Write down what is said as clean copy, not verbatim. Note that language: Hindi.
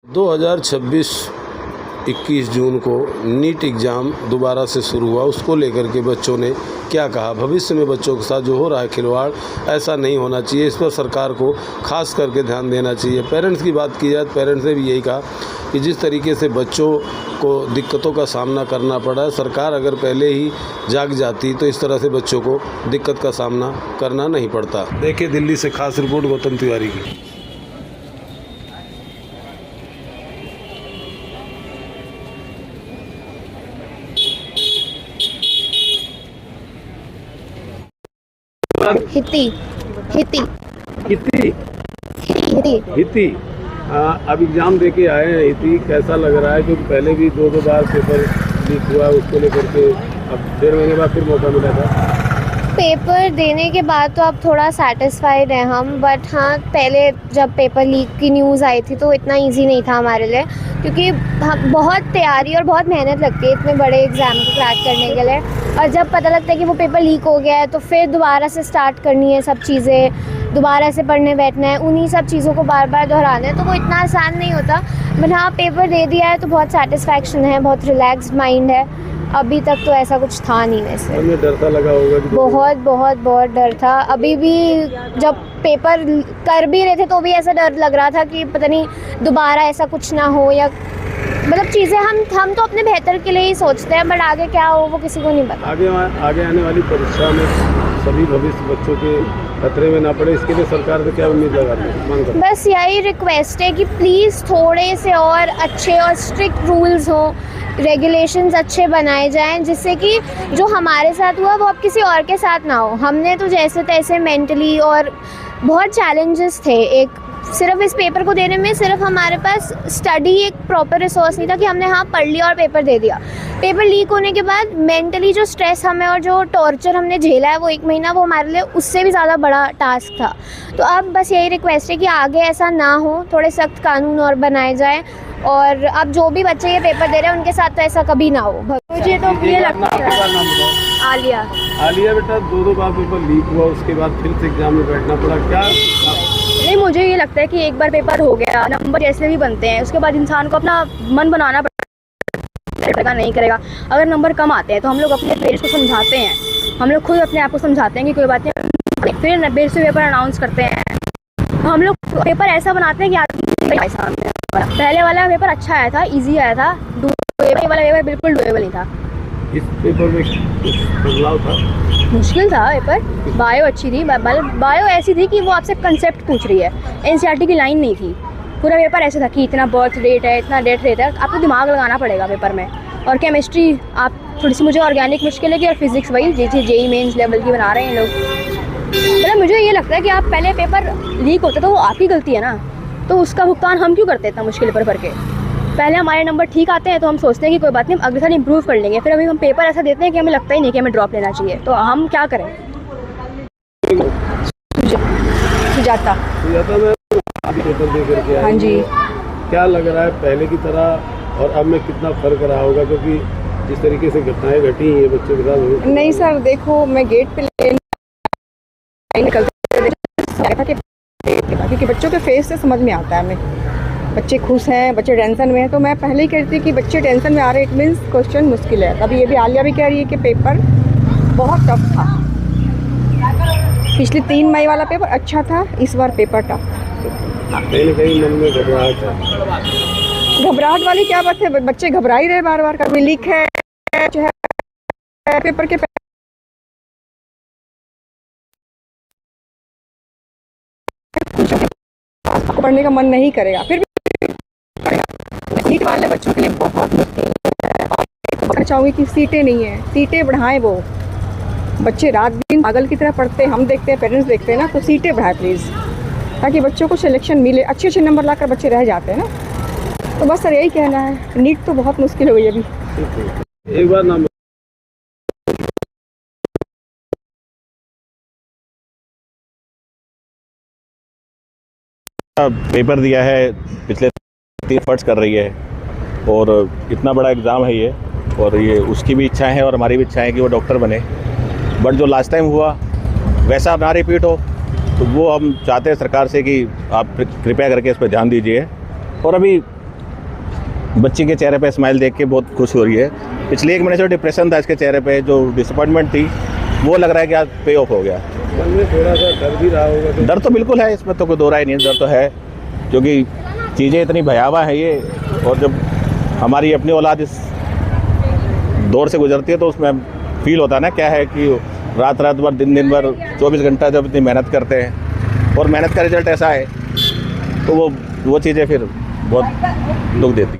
2026-21 जून को नीट एग्ज़ाम दोबारा से शुरू हुआ। उसको लेकर के बच्चों ने क्या कहा? भविष्य में बच्चों के साथ जो हो रहा है खिलवाड़, ऐसा नहीं होना चाहिए। इस पर सरकार को खास करके ध्यान देना चाहिए। पेरेंट्स की बात की जाए तो पेरेंट्स ने भी यही कहा कि जिस तरीके से बच्चों को दिक्कतों का सामना करना पड़ा, सरकार अगर पहले ही जाग जाती तो इस तरह से बच्चों को दिक्कत का सामना करना नहीं पड़ता। देखिए दिल्ली से खास रिपोर्ट गौतम तिवारी की। हिती हिती हिती अब एग्ज़ाम दे के आए हैं। हिती कैसा लग रहा है? क्योंकि पहले भी दो बार पेपर लीक हुआ है, उसको लेकर के अब 1.5 महीने बाद फिर मौका मिला था। पेपर देने के बाद तो अब थोड़ा सेटिस्फाइड हैं हम, बट हाँ पहले जब पेपर लीक की न्यूज़ आई थी तो इतना इजी नहीं था हमारे लिए, क्योंकि हम बहुत तैयारी और बहुत मेहनत लगती है इतने बड़े एग्ज़ाम को क्रैक करने के लिए। और जब पता लगता है कि वो पेपर लीक हो गया है तो फिर दोबारा से स्टार्ट करनी है सब चीज़ें, दोबारा से पढ़ने बैठना है, उन्हीं सब चीज़ों को बार बार दोहराना है, तो वो इतना आसान नहीं होता। बट हाँ पेपर दे दिया है तो बहुत सेटिस्फैक्शन है, बहुत रिलैक्स्ड माइंड है। अभी तक तो ऐसा कुछ था नहीं वैसे। हमें डर सा लगा होगा कि बहुत डर था। अभी भी जब पेपर कर भी रहे थे तो भी ऐसा डर लग रहा था कि पता नहीं दोबारा ऐसा कुछ ना हो, या मतलब चीज़ें हम तो अपने बेहतर के लिए ही सोचते हैं, बट आगे क्या हो वो किसी को नहीं पता। आगे आने वाली परीक्षा में सभी भविष्य बच्चों के खतरे में ना पड़े, इसके लिए सरकार से क्या उम्मीद लगाते हैं? बस यही रिक्वेस्ट है कि प्लीज़ थोड़े से और अच्छे और स्ट्रिक्ट रूल्स हों, रेगुलेशंस अच्छे बनाए जाएं, जिससे कि जो हमारे साथ हुआ वो अब किसी और के साथ ना हो। हमने तो जैसे तैसे मेंटली और बहुत चैलेंजेस थे, एक सिर्फ इस पेपर को देने में सिर्फ हमारे पास स्टडी एक प्रॉपर रिसोर्स नहीं था कि हमने हाँ पढ़ लिया और पेपर दे दिया। पेपर लीक होने के बाद मेंटली जो स्ट्रेस हमें और जो टॉर्चर हमने झेला है वो 1 महीना, वो हमारे लिए उससे भी ज़्यादा बड़ा टास्क था। तो अब बस यही रिक्वेस्ट है कि आगे ऐसा ना हो, थोड़े सख्त कानून और बनाए जाएँ, और अब जो भी बच्चे ये पेपर दे रहे हैं उनके साथ तो ऐसा कभी ना हो। मुझे तो ये लगता है आलिया बेटा 2 बार पेपर लीक हुआ, उसके बाद फिर से एग्जाम में बैठना पड़ा, क्या? नहीं, मुझे ये लगता है कि एक बार पेपर हो गया, नंबर जैसे भी बनते हैं, उसके बाद इंसान को अपना मन बनाना पड़ेगा, नहीं करेगा। अगर नंबर कम आते हैं तो हम लोग अपने पेरेंट्स को समझाते हैं, हम लोग खुद अपने आप को समझाते हैं कि कोई बात नहीं, फिर बेस पे पेपर अनाउंस करते हैं। हम लोग पेपर ऐसा बनाते हैं कि पहले वाला पेपर अच्छा आया था, ईजी आया था, दूसरे वाला पेपर बिल्कुल डुएबल नहीं था। इस पेपर में कुछ बदलाव था? मुश्किल था पेपर। बायो अच्छी थी, बायो ऐसी थी कि वो आपसे कंसेप्ट पूछ रही है, एनसीईआरटी की लाइन नहीं थी। पूरा पेपर ऐसा था कि इतना बर्थ डेट है, इतना डेट रेट है, आपको दिमाग लगाना पड़ेगा पेपर में। और केमिस्ट्री आप थोड़ी सी, मुझे ऑर्गेनिक मुश्किल है कि, और फिजिक्स वही जैसे जेई मेंस लेवल की बना रहे हैं लोग। मतलब मुझे ये लगता है कि आप पहले पेपर लीक होता तो वो आपकी गलती है ना, तो उसका भुगतान हम क्यों करते इतना मुश्किल पेपर के? पहले हमारे नंबर ठीक आते हैं तो हम सोचते हैं कि कोई बात नहीं, अगले साल इंप्रूव कर लेंगे, फिर अभी हम पेपर ऐसा देते हैं कि हमें लगता ही नहीं कि हमें ड्रॉप लेना चाहिए, तो हम क्या करें? सुजाता में पेपर दे करके हाँ जी। क्या लग रहा है पहले की तरह और अब में कितना फर्क रहा होगा? क्योंकि जिस तरीके से घटनाएं घटी हैं बच्चों के साथ। नहीं सर, देखो मैं गेट पे निकलते क्योंकि बच्चों के फेस से समझ में आता है हमें, बच्चे खुश हैं, बच्चे टेंशन में हैं, तो मैं पहले ही कहती थी कि बच्चे टेंशन में आ रहे हैं, इट मीन्स क्वेश्चन मुश्किल है। अभी ये भी आलिया भी कह रही है कि पेपर बहुत टफ था। पिछले 3 मई वाला पेपर अच्छा था, इस बार पेपर टफ। कहीं मन में घबराहट है? घबराहट वाली क्या बात है, बच्चे घबरा ही रहे बार बार, कभी लीक है पेपर के पढ़ने का मन नहीं करेगा, फिर भी नीट वाले बच्चों के लिए बहुत मुश्किल है। चाहूँगी कि सीटें नहीं है, सीटें बढ़ाएं, वो बच्चे रात दिन पागल की तरह पढ़ते हैं, हम देखते हैं, पेरेंट्स देखते हैं ना, तो सीटें बढ़ाएं प्लीज़, ताकि बच्चों को सिलेक्शन मिले। अच्छे नंबर लाकर बच्चे रह जाते हैं ना, तो बस सर यही कहना है। नीट तो बहुत मुश्किल हो गई अभी। एक बार नाम पेपर दिया है, पिछले 3 फर्स्ट कर रही है, और इतना बड़ा एग्ज़ाम है ये, और ये उसकी भी इच्छा है और हमारी भी इच्छा है कि वो डॉक्टर बने। बट जो लास्ट टाइम हुआ वैसा ना रिपीट हो, तो वो हम चाहते हैं सरकार से कि आप कृपया करके इस पर ध्यान दीजिए। और अभी बच्ची के चेहरे पे स्माइल देख के बहुत खुश हो रही है। पिछले 1 महीने से डिप्रेशन था इसके चेहरे पे, जो डिसअपॉइंटमेंट थी, वो लग रहा है कि आज पे ऑफ हो गया। मन में थोड़ा सा डर भी रहा होगा तो? डर तो बिल्कुल है, इसमें तो कोई दो राय नहीं, डर तो है, क्योंकि चीज़ें इतनी भयावह है ये। और जब हमारी अपनी औलाद इस दौर से गुजरती है तो उसमें फील होता है ना, क्या है कि रात भर दिन भर 24 घंटा जब इतनी मेहनत करते हैं और मेहनत का रिजल्ट ऐसा है, तो वो चीज़ें फिर बहुत दुख देती।